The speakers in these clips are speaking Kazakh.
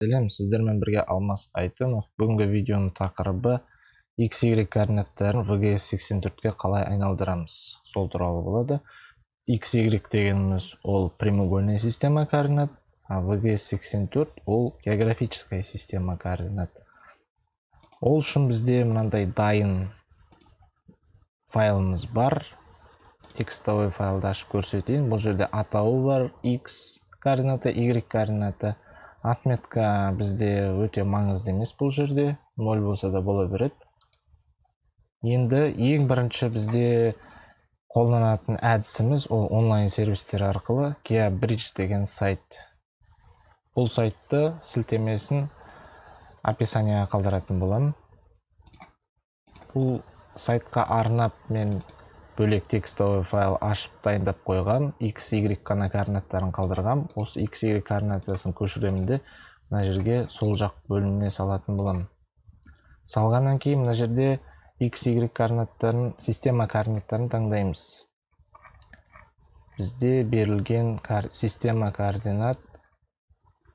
Сәлем, сіздермен бірге Алмас Айтымов. Бүгінгі видеоның тақырыбы XY координаттарын VGS84-ке қалай айналдырамыз. Сол туралы болады. XY дегеніміз ол прямоугольная система координат, а VGS84 ол географическая система координат. Ол үшін бізде мынандай дайын файлымыз бар. Текстовый файлды ашып көрсетейін. Бұл жерде атауы бар, X координаты, Y координаты. Отметка бізде өте маңызды емес бұл жерде, 0 болса да бола береді. Енді ең бірінші бізде қолданатын әдісіміз ол онлайн сервистер арқылы GeoBridge деген сайт. Бұл сайтты сілтемесін описанияға қалдыратын боламын. Бұл сайтқа арнап мен бөлек текстовый файл ашып дайындап қойған, XY координаттарын қалдырғам. Осы XY координатасын көшіремін де мына жерге сол жақ бөліміне салатын боламын. Салғаннан кейін мына жерде XY координаттарын, система координаттарын таңдаймыз. Бізде берілген система координат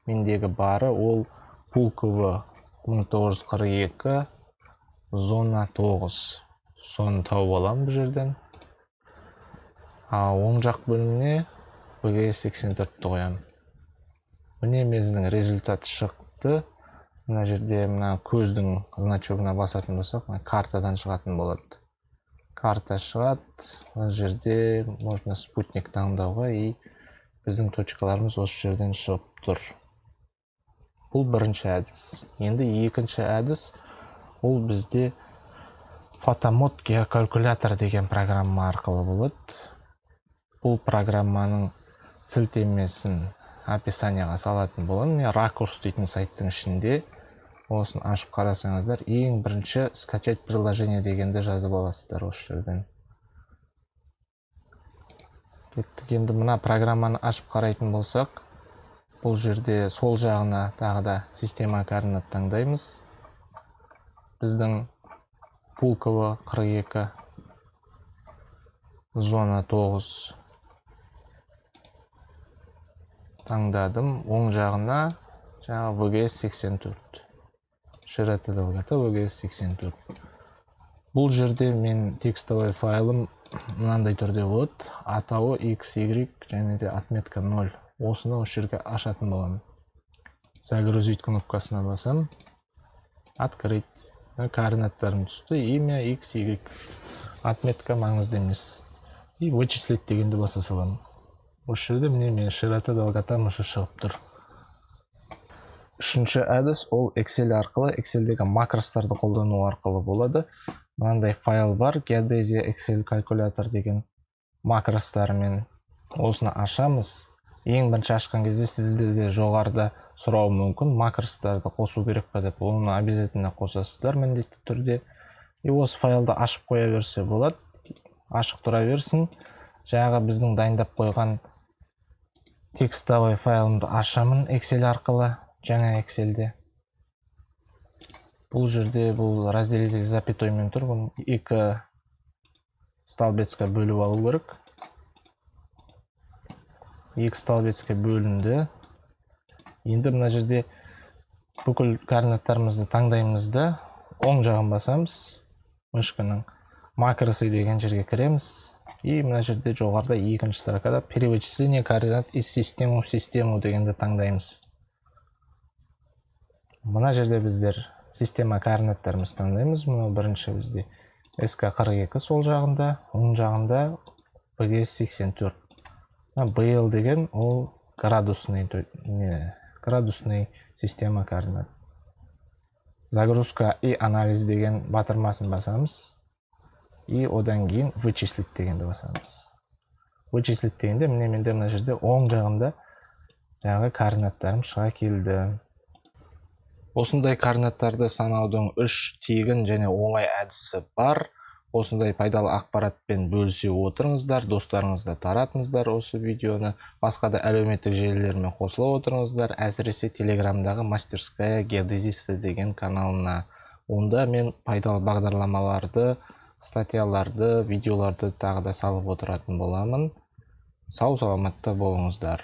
мендегі бары ол Пулково 1942, зона 9. Соны тауып аламын бұл жерден. Оң жақ бөліміне VGS84-ті қоямын. Міне менің результат шықты. Мына жерде мына көздің значогына басатын болсақ, картадан шығатын болады. Карта шығады. Мына жерде можно спутник таңдауға, и біздің точкаларымыз осы жерден шығып тұр. Бұл бірінші әдіс. Енді екінші әдіс ол бізде фотомод геокалькулятор деген программа арқылы болады. Бұл программаның сілтемесін описанияға салатын боламын. Ракурс дейтін сайттың ішінде осын ашып қарасаңыздар, ең бірінші скачать приложение дегенді жазып аласыздар осы жерден. Кеттік, енді мына программаны ашып қарайтын болсақ, бұл жерде сол жағына тағы да система координат таңдаймыз. Біздің Пулково 42, зона 9 таңдадым. Оң жағына VGS84. Широта долгота VGS84. Бұл жерде мен текстовый файлым мынандай түрде болады. Атауы XY және де отметка 0. Осыны осы жерге ашатын боламын. Загрузить кнопкасына басам. Открыть. Координаттарым түсті. Имя XY. Отметка маңызды емес. И вычислить дегенді баса саламын. Осы жерде міне широта долгота мұшы шығып тұр. Үшінші әдіс ол Excel арқылы, Excelдегі макростарды қолдану арқылы болады. Мынандай файл бар, Geodesia Excel калькулятор деген макростарымен. Осыны ашамыз. Ең бірінші ашқан кезде сіздерде жоғарыда сұрау мүмкін, макростарды қосу керек па деп. Оны обязательно қосасыздар міндетті түрде. И осы файлды ашып қоя берсе болады. Ашық тұра берсін. Жаңағы біздің дайындап қойған текстовый файлымды ашамын Excel арқылы, жаңа Excelде. Бұл жерде бұл разделитель запятоймен тұр. Бұл екі столбецке бөліп алу керек. Екі столбецке бөлінді. Енді мына жерде бүкіл координаттарымызды таңдаймыз да, оң жағын басамыз. Мышканың макросы деген жерге кіреміз. И мына жерде жоғарда екінші строкада перевычисление координат из систему в систему дегенді таңдаймыз. Мына жерде біздер система координаттарымыз таңдаймыз. Мұны бірінші бізде SK42 сол жағында, оң жағында VGS84. BL деген ол градусный система координат. Загрузка и анализ деген батырмасын басамыз. И одан кейін вычислить дегенді басамыз. Вычислить дегенде менде мына жерде оң жағында жаңағы координаттарым шыға келді. Осындай координаттарды санаудың 3 тегін және оңай әдісі бар. Осындай пайдалы ақпаратпен бөлісе отырыңыздар, достарыңызға таратыңыздар осы видеоны. Басқа да әлеуметтік желілермен қосыла отырыңыздар, әсіресе Телеграмдағы мастерская геодезисті деген каналына. Онда мен пайдалы бағдарламаларды, статьяларды, видеоларды тағы да салып отыратын боламын. Сау саламатта болыңыздар.